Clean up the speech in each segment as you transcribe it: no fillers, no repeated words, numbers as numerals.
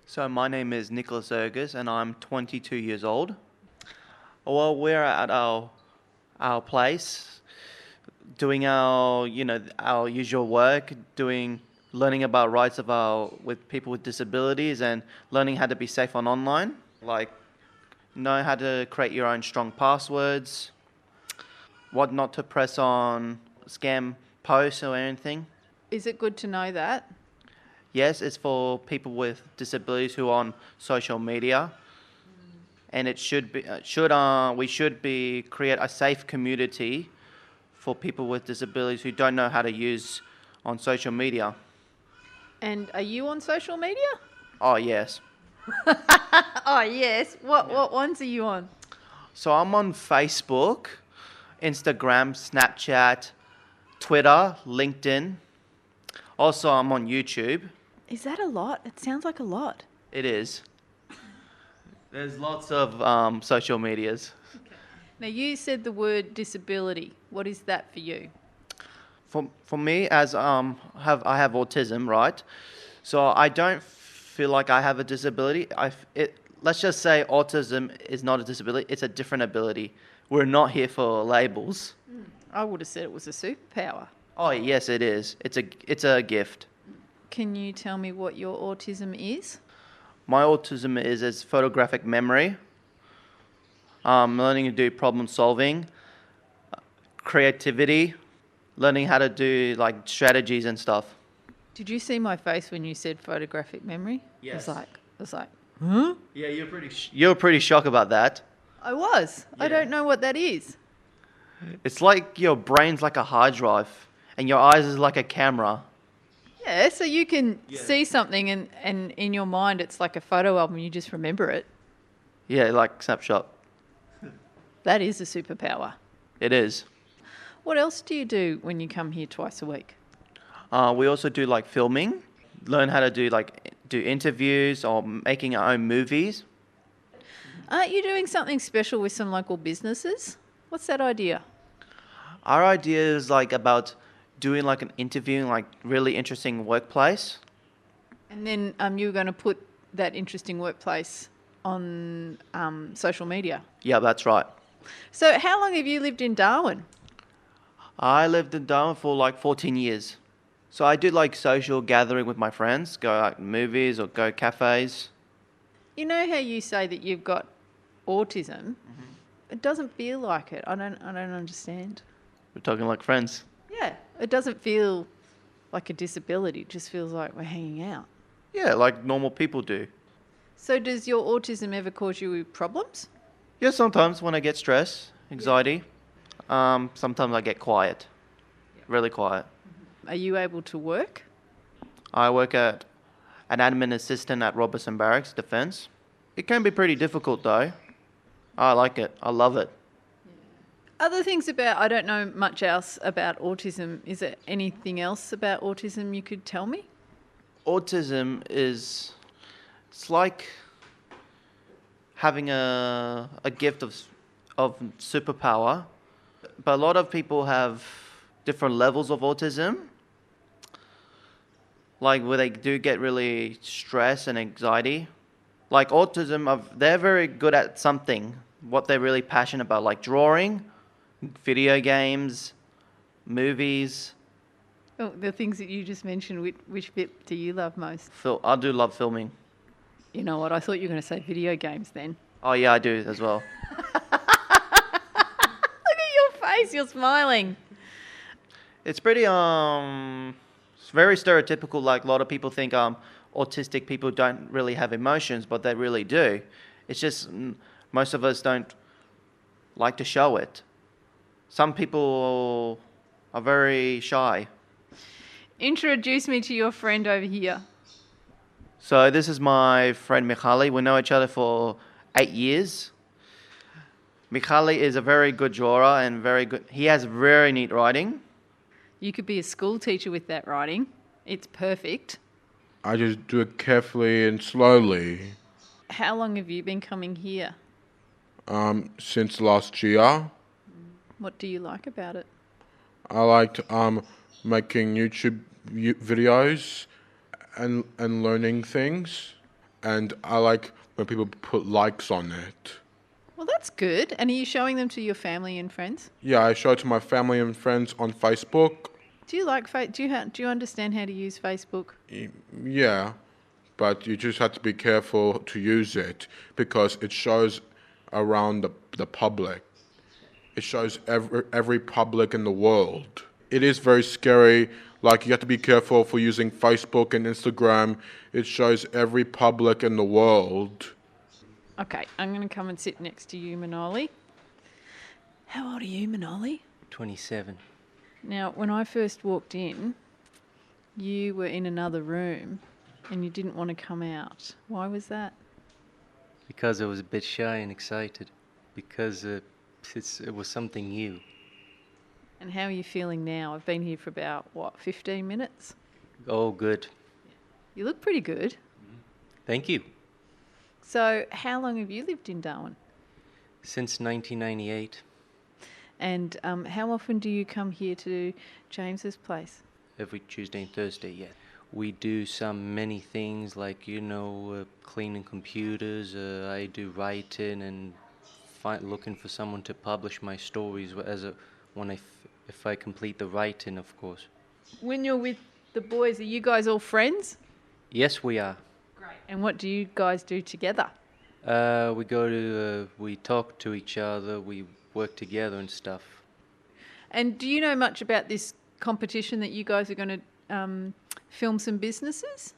So my name is Nicholas Ergus and I'm 22 years old. Well, we're at our place doing our usual work, learning about rights of our with people with disabilities and learning how to be safe on online, like know how to create your own strong passwords, what not to press on scam posts or anything. Is it good to know that? Yes, it's for people with disabilities who are on social media, and it should be we should be create a safe community for people with disabilities who don't know how to use on social media. And are you on social media? Oh yes, Oh, yes. What ones are you on? so I'm on Facebook, Instagram, Snapchat, Twitter, LinkedIn. Also, I'm on YouTube. Is that a lot? It sounds like a lot. It is. There's lots of social medias. Now, you said the word disability. What is that for you? For me, as I have autism, right? So I don't feel like I have a disability. Let's just say autism is not a disability; it's a different ability. We're not here for labels. I would have said it was a superpower. Oh yes, it is. It's a gift. Can you tell me what your autism is? My autism is photographic memory. Learning to do problem solving, creativity, learning how to do like strategies and stuff. Did you see my face when you said photographic memory? Yes. I was like, huh? Yeah, you're pretty shocked about that. I was. I Yeah. don't know what that is. It's like your brain's like a hard drive and your eyes is like a camera. Yeah, so you can Yeah. see something and in your mind it's like a photo album, you just remember it. Yeah, like snapshot. That is a superpower. It is. What else do you do when you come here twice a week? We also do like filming, learn how to do interviews or making our own movies. Aren't you doing something special with some local businesses? What's that idea? Our idea is like about doing like an interview in like really interesting workplace. And then you're going to put that interesting workplace on social media. Yeah, that's right. So how long have you lived in Darwin? I lived in Darwin for like 14 years. So I do like social gathering with my friends, go out movies or go cafes. You know how you say that you've got autism? It doesn't feel like it. I don't understand. We're talking like friends. Yeah, it doesn't feel like a disability. It just feels like we're hanging out. Yeah, like normal people do. So does your autism ever cause you problems? Yeah, sometimes when I get stress, anxiety, sometimes I get quiet, really quiet. Are you able to work? I work at an admin assistant at Robertson Barracks Defence. It can be pretty difficult though. I like it. I love it. Other things about, I don't know much else about autism. Is there anything else about autism you could tell me? Autism it's like having a gift of superpower, but a lot of people have different levels of autism. Like where they do get really stress and anxiety. Like autism, they're very good at something, what they're really passionate about, like drawing, video games, movies. Oh, the things that you just mentioned, which bit do you love most? I do love filming. You know what? I thought you were going to say video games then. Oh yeah, I do as well. Look at your face. You're smiling. It's pretty it's very stereotypical. Like a lot of people think autistic people don't really have emotions, but they really do. It's just most of us don't like to show it. Some people are very shy. Introduce me to your friend over here. So this is my friend Michali. We know each other for 8 years. Michali is a very good drawer and very good. He has very neat writing. You could be a school teacher with that writing. It's perfect. I just do it carefully and slowly. How long have you been coming here? Since last year, What do you like about it? I liked making YouTube videos and learning things. and I like when people put likes on it. Well, that's good. And are you showing them to your family and friends? Yeah, I show it to my family and friends on Facebook. Do you like do you understand how to use Facebook? Yeah, but you just have to be careful to use it because it shows around the public. It shows every public in the world. It is very scary. Like, you have to be careful for using Facebook and Instagram. It shows every public in the world. Okay, I'm going to come and sit next to you, Manoli. How old are you, Manoli? 27. Now, when I first walked in, you were in another room and you didn't want to come out. Why was that? Because I was a bit shy and excited. Because it was something new. And how are you feeling now? I've been here for about, 15 minutes? Oh, good. You look pretty good. Thank you. So, how long have you lived in Darwin? Since 1998. And how often do you come here to James's place? Every Tuesday and Thursday, yeah. We do many things like, cleaning computers. I do writing and looking for someone to publish my stories if I complete the writing, of course. When you're with the boys, are you guys all friends? Yes, we are. Great. And what do you guys do together? We talk to each other, we work together and stuff. And do you know much about this competition that you guys are going to film some businesses?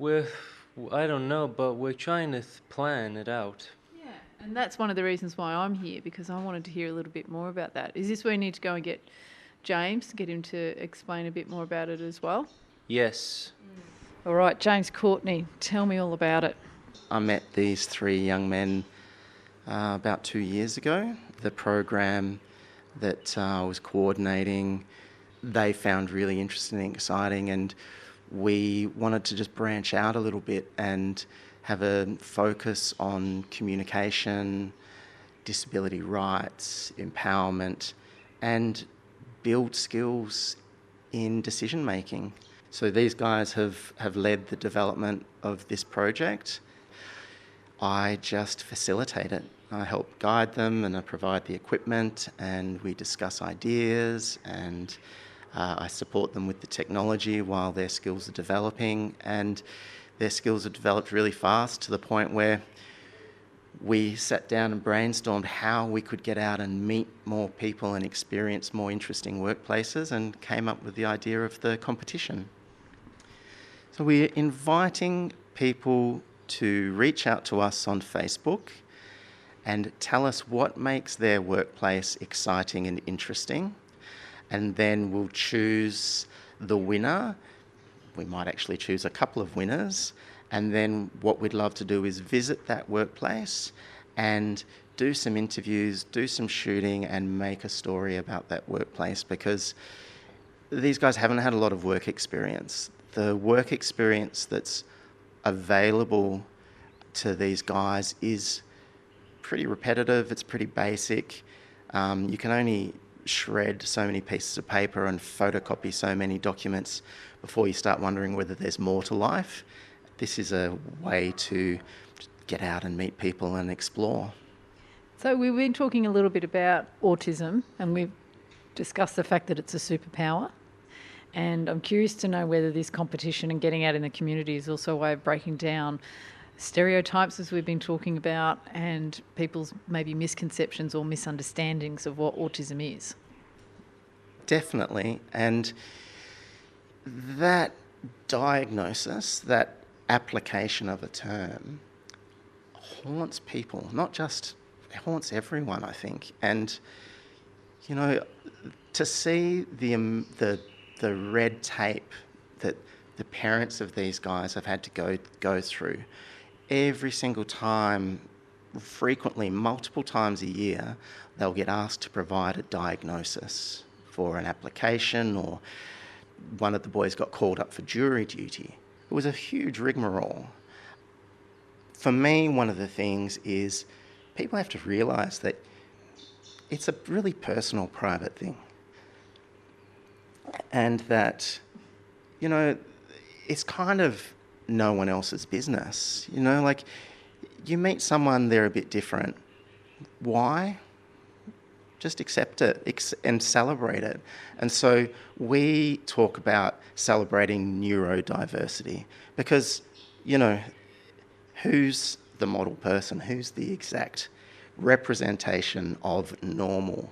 I don't know, but we're trying to plan it out. Yeah. And that's one of the reasons why I'm here, because I wanted to hear a little bit more about that. Is this where we need to go and get James, get him to explain a bit more about it as well? Yes. All right, James Courtney, tell me all about it. I met these three young men about 2 years ago. The program that I was coordinating, they found really interesting and exciting, and we wanted to just branch out a little bit and have a focus on communication, disability rights, empowerment, and build skills in decision making. So these guys have led the development of this project. I just facilitate it. I help guide them and I provide the equipment and we discuss ideas and I support them with the technology while their skills are developing, and their skills are developed really fast to the point where we sat down and brainstormed how we could get out and meet more people and experience more interesting workplaces and came up with the idea of the competition. So we're inviting people to reach out to us on Facebook and tell us what makes their workplace exciting and interesting. And then we'll choose the winner. We might actually choose a couple of winners. And then what we'd love to do is visit that workplace and do some interviews, do some shooting and make a story about that workplace, because these guys haven't had a lot of work experience. The work experience that's available to these guys is pretty repetitive, it's pretty basic. You can only shred so many pieces of paper and photocopy so many documents before you start wondering whether there's more to life. This is a way to get out and meet people and explore. So we've been talking a little bit about autism and we've discussed the fact that it's a superpower. And I'm curious to know whether this competition and getting out in the community is also a way of breaking down stereotypes, as we've been talking about, and people's maybe misconceptions or misunderstandings of what autism is. Definitely. And that diagnosis, that application of a term, haunts people, not just, it haunts everyone, I think. And, you know, to see the red tape that the parents of these guys have had to go through every single time, frequently, multiple times a year, they'll get asked to provide a diagnosis for an application, or one of the boys got called up for jury duty. It was a huge rigmarole. For me, one of the things is people have to realise that it's a really personal, private thing. And that, you know, it's kind of no one else's business. You know, like you meet someone, they're a bit different. Why? Just accept it and celebrate it. And so we talk about celebrating neurodiversity because, you know, who's the model person? Who's the exact representation of normal?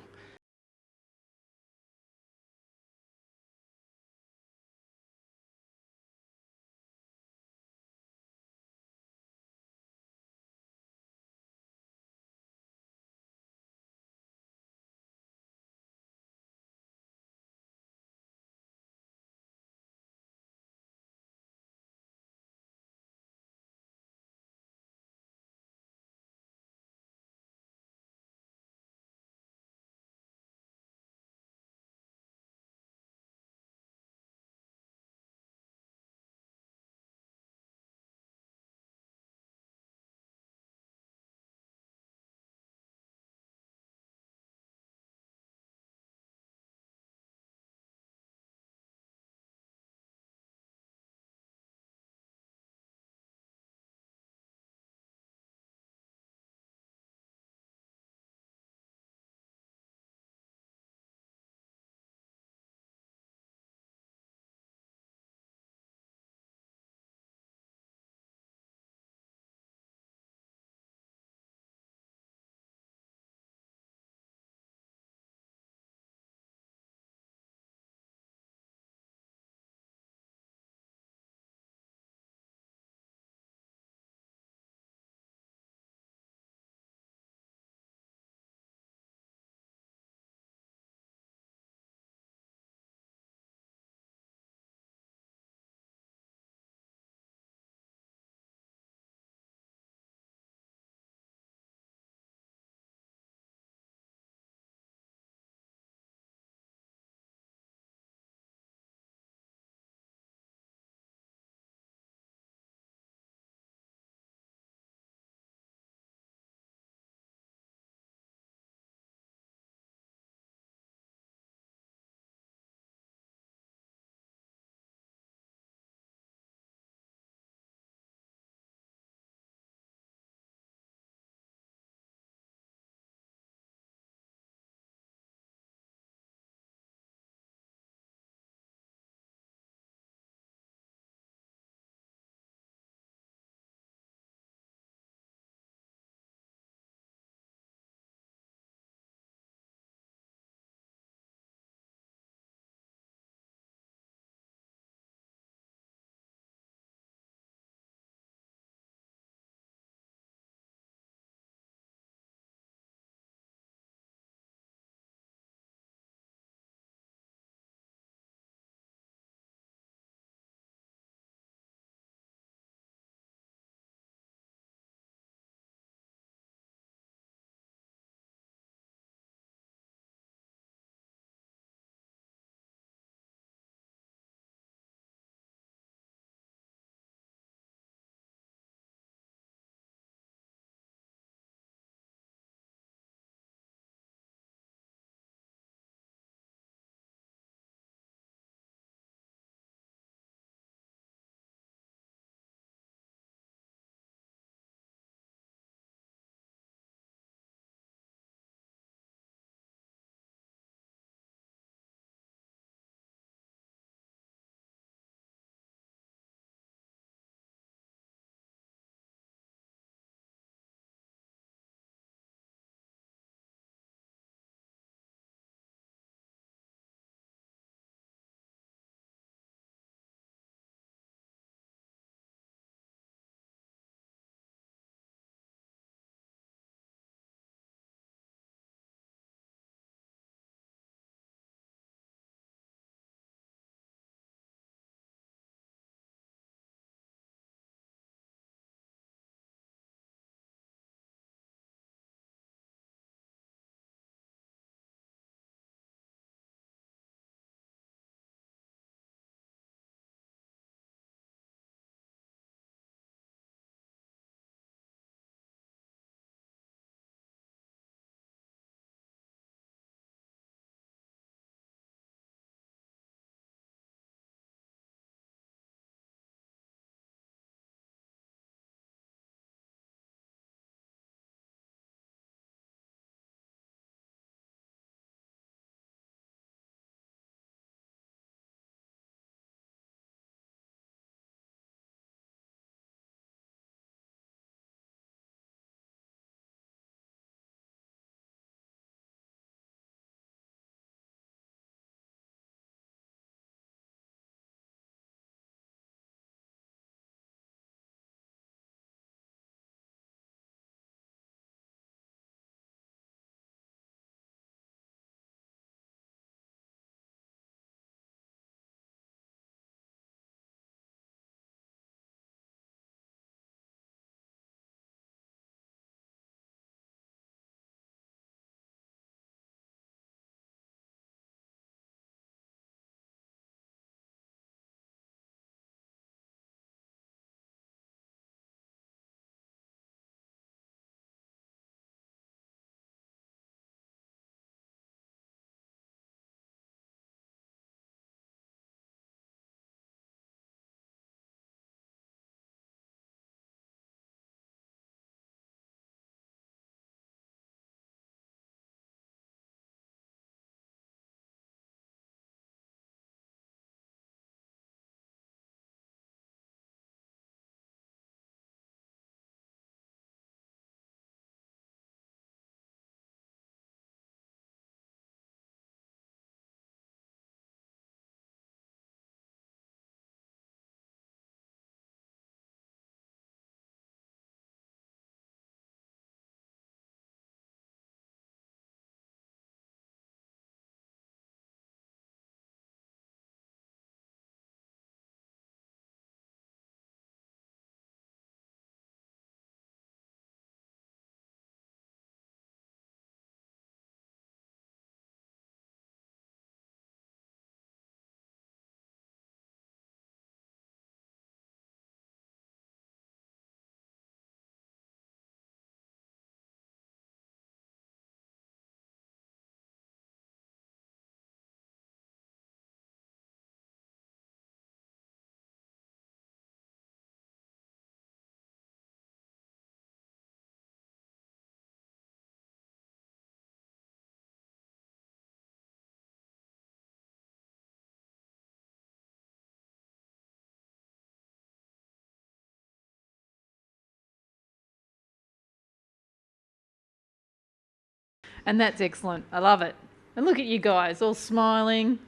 And that's excellent. I love it. And look at you guys, all smiling,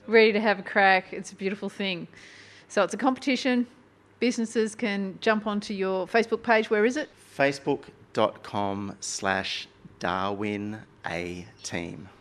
ready to have a crack. It's a beautiful thing. So it's a competition. Businesses can jump onto your Facebook page. Where is it? Facebook.com/DarwinA team.